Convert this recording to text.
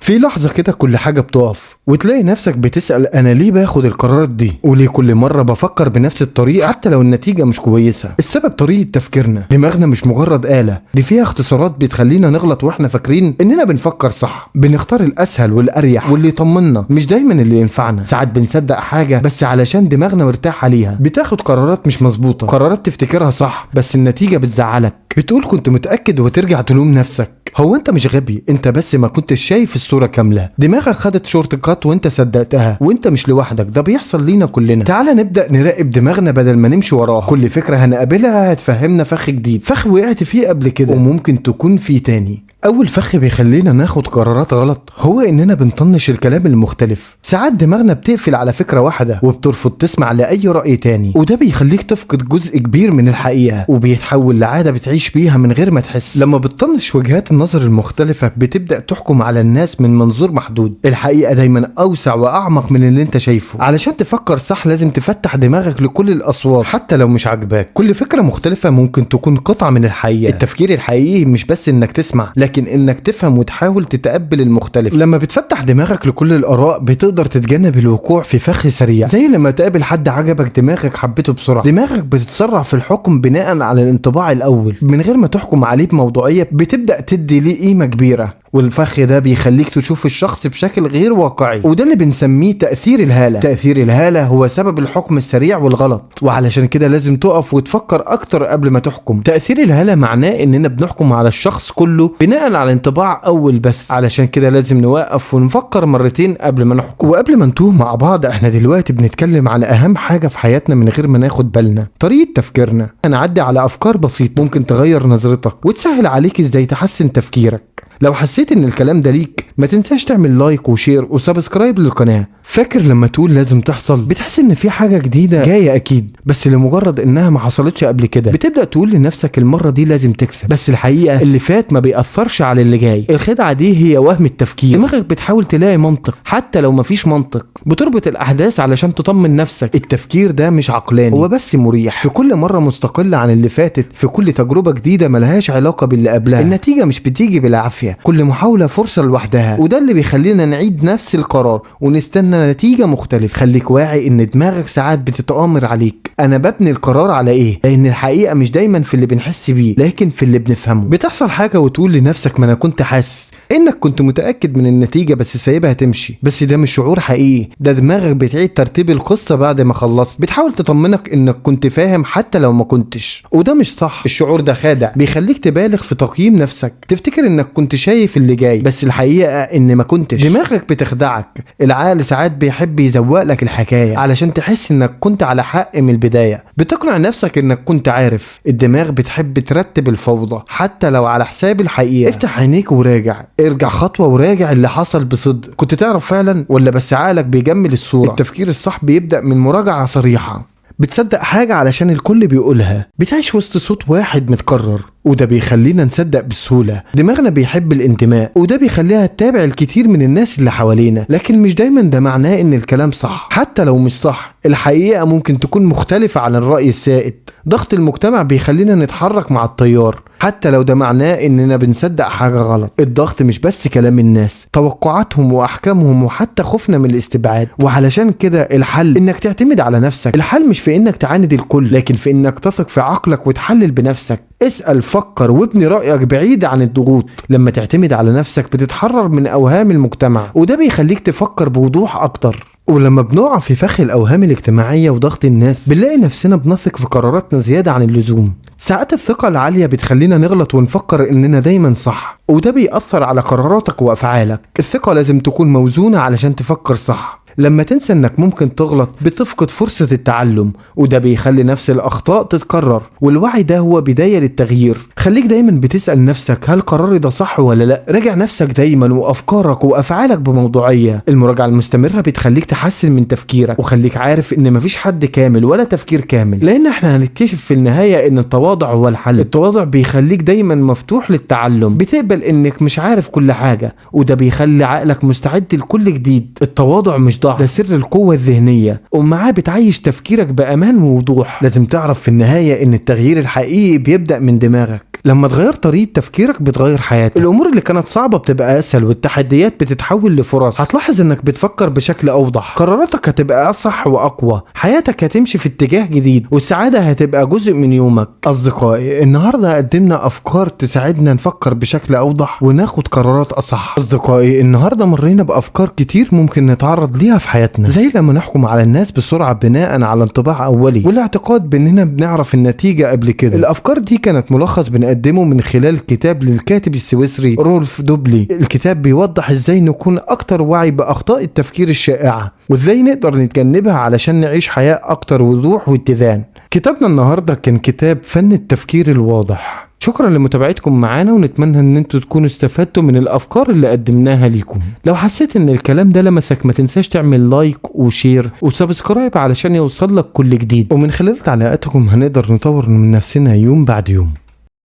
في لحظة كده كل حاجة بتقف وتلاقي نفسك بتسأل أنا ليه باخد القرارات دي، وليه كل مرة بفكر بنفس الطريقة حتى لو النتيجة مش كويسة. السبب طريقة تفكيرنا. دماغنا مش مجرد آلة، دي فيها اختصارات بتخلينا نغلط واحنا فاكرين إننا بنفكر صح. بنختار الأسهل والأريح واللي يطمنا، مش دايما اللي ينفعنا. ساعات بنصدق حاجة بس علشان دماغنا مرتاح عليها، بتاخد قرارات مش مظبوطة، قرارات تفتكرها صح بس النتيجة بتزعلك. بتقول كنت متأكد وترجع تلوم نفسك. هو انت مش غبي، انت بس ما كنتش شايف الصورة كاملة. دماغك خدت شورت كات وانت صدقتها، وانت مش لوحدك، ده بيحصل لينا كلنا. تعالى نبدأ نراقب دماغنا بدل ما نمشي وراها. كل فكرة هنقابلها هتفهمنا فخ جديد، فخ وقعت فيه قبل كده وممكن تكون فيه تاني. اول فخ بيخلينا ناخد قرارات غلط هو اننا بنطنش الكلام المختلف. ساعات دماغنا بتقفل على فكرة واحدة وبترفض تسمع لأي رأي تاني، وده بيخليك تفقد جزء كبير من الحقيقة وبيتحول لعادة بتعيش بيها من غير ما تحس. لما بتطنش وجهات النظر المختلفة بتبدأ تحكم على الناس من منظور محدود. الحقيقة دايما أوسع وأعمق من اللي انت شايفه. علشان تفكر صح لازم تفتح دماغك لكل الأصوات حتى لو مش عاجباك. كل فكرة مختلفة ممكن تكون قطعة من الحقيقة. التفكير الحقيقي مش بس انك تسمع، لكن انك تفهم وتحاول تتقبل المختلف. لما بتفتح دماغك لكل الآراء بتقدر تتجنب الوقوع في فخ سريع. زي لما تقابل حد عجبك دماغك حبيته بسرعة، دماغك بتتسرع في الحكم بناء على الانطباع الأول من غير ما تحكم عليه بموضوعية. بتبدأ تدي ليه قيمة كبيرة، والفخ ده بيخليك تشوف الشخص بشكل غير واقعي، وده اللي بنسميه تأثير الهالة. تأثير الهالة هو سبب الحكم السريع والغلط، وعلشان كده لازم تقف وتفكر أكتر قبل ما تحكم. تأثير الهالة معناه إننا بنحكم على الشخص كله بناء على انطباع أول بس، علشان كده لازم نوقف ونفكر مرتين قبل ما نحكم. وقبل ما نتوه مع بعض، احنا دلوقتي بنتكلم على أهم حاجة في حياتنا من غير ما ناخد بالنا، طريقة تفكيرنا. هنعدي على أفكار بسيطة ممكن تغير نظرتك وتسهل عليك إزاي تحسن تفكيرك. لو حسيت ان الكلام ده ليك ما تنساش تعمل لايك وشير وسبسكرايب للقناة. فاكر لما تقول لازم تحصل بتحس ان في حاجة جديدة جاية اكيد، بس لمجرد انها ما حصلتش قبل كده بتبدأ تقول لنفسك المرة دي لازم تكسب. بس الحقيقة اللي فات ما بيأثرش على اللي جاي. الخدعة دي هي وهم التفكير. دماغك بتحاول تلاقي منطق حتى لو ما فيش منطق، بتربط الاحداث علشان تطمن نفسك. التفكير ده مش عقلاني، هو بس مريح. في كل مرة مستقلة عن اللي فاتت، في كل تجربة جديدة ملهاش علاقة باللي قبلها. النتيجة مش بتيجي بالعافية، كل محاولة فرصة لوحدها، وده اللي بيخلينا نعيد نفس القرار ونستنى نتيجة مختلف. خليك واعي ان دماغك ساعات بتتآمر عليك. انا ببني القرار على ايه؟ لان الحقيقة مش دايما في اللي بنحس بيه لكن في اللي بنفهمه. بتحصل حاجة وتقول لنفسك ما انا كنت حاسس انك كنت متأكد من النتيجة بس سايبها تمشي. بس ده مش شعور حقيقي، ده دماغك بتعيد ترتيب القصة بعد ما خلصت. بتحاول تطمنك انك كنت فاهم حتى لو ما كنتش، وده مش صح. الشعور ده خادع، بيخليك تبالغ في تقييم نفسك، تفتكر انك كنت شايف اللي جاي بس الحقيقة ان ما كنتش. دماغك بتخدعك. العقل ساعات بيحب يزوق لك الحكاية علشان تحس انك كنت على حق من البداية. بتقنع نفسك انك كنت عارف. الدماغ بتحب ترتب الفوضى حتى لو على حساب الحقيقة. افتح عينيك وراجع، ارجع خطوة وراجع اللي حصل بصدق. كنت تعرف فعلا ولا بس عقلك بيجمل الصورة؟ التفكير الصح بيبدأ من مراجعة صريحة. بتصدق حاجة علشان الكل بيقولها، بتعيش وسط صوت واحد متكرر، وده بيخلينا نصدق بسهولة. دماغنا بيحب الانتماء، وده بيخليها تتابع الكتير من الناس اللي حوالينا، لكن مش دايما ده معناه ان الكلام صح. حتى لو مش صح، الحقيقة ممكن تكون مختلفة عن الرأي السائد. ضغط المجتمع بيخلينا نتحرك مع التيار حتى لو ده معناه اننا بنصدق حاجة غلط. الضغط مش بس كلام الناس، توقعاتهم واحكامهم وحتى خوفنا من الاستبعاد. وعلشان كده الحل انك تعتمد على نفسك. الحل مش في انك تعاند الكل، لكن في انك تثق في عقلك وتحلل بنفسك. اسأل، فكر، وابني رأيك بعيد عن الضغوط. لما تعتمد على نفسك بتتحرر من اوهام المجتمع، وده بيخليك تفكر بوضوح اكتر. ولما بنقع في فخ الأوهام الاجتماعية وضغط الناس بنلاقي نفسنا بنثق في قراراتنا زيادة عن اللزوم. ساعات الثقة العالية بتخلينا نغلط ونفكر إننا دايما صح، وده بيأثر على قراراتك وأفعالك. الثقة لازم تكون موزونة علشان تفكر صح. لما تنسى انك ممكن تغلط بتفقد فرصة التعلم، وده بيخلي نفس الأخطاء تتكرر. والوعي ده هو بداية للتغيير. خليك دايما بتسأل نفسك هل قراري ده صح ولا لا. راجع نفسك دايما وأفكارك وأفعالك بموضوعية. المراجعة المستمرة بتخليك تحسن من تفكيرك، وخليك عارف ان مفيش حد كامل ولا تفكير كامل، لان احنا هنكتشف في النهاية ان التواضع هو الحل. التواضع بيخليك دايما مفتوح للتعلم، بتقبل انك مش عارف كل حاجة، وده بيخلي عقلك مستعد لكل جديد. التواضع مش ضعف، ده سر القوة الذهنية، ومعاه بتعيش تفكيرك بأمان ووضوح. لازم تعرف في النهاية ان التغيير الحقيقي بيبدأ من دماغك. لما تغير طريقة تفكيرك بتغير حياتك. الامور اللي كانت صعبة بتبقى اسهل، والتحديات بتتحول لفرص. هتلاحظ انك بتفكر بشكل اوضح، قراراتك هتبقى اصح واقوى، حياتك هتمشي في اتجاه جديد، والسعادة هتبقى جزء من يومك. اصدقائي، النهاردة قدمنا افكار تساعدنا نفكر بشكل اوضح وناخد قرارات اصح. اصدقائي، النهاردة مرينا بافكار كتير ممكن نتعرض ليها في حياتنا، زي لما نحكم على الناس بسرعة بناء على انطباع اولي، والاعتقاد باننا بنعرف النتيجة قبل كده. الافكار دي كانت ملخص بنقدمه من خلال كتاب للكاتب السويسري رولف دوبلي. الكتاب بيوضح ازاي نكون اكتر وعي باخطاء التفكير الشائعة، وازاي نقدر نتجنبها علشان نعيش حياة اكتر وضوح واتزان. كتابنا النهاردة كان كتاب فن التفكير الواضح. شكرا لمتابعتكم معانا، ونتمنى ان انتوا تكونوا استفدتوا من الافكار اللي قدمناها ليكم. لو حسيت ان الكلام ده لمسك، ما تنساش تعمل لايك وشير وسبسكرايب علشان يوصل لك كل جديد، ومن خلال تعليقاتكم هنقدر نطور من نفسنا يوم بعد يوم.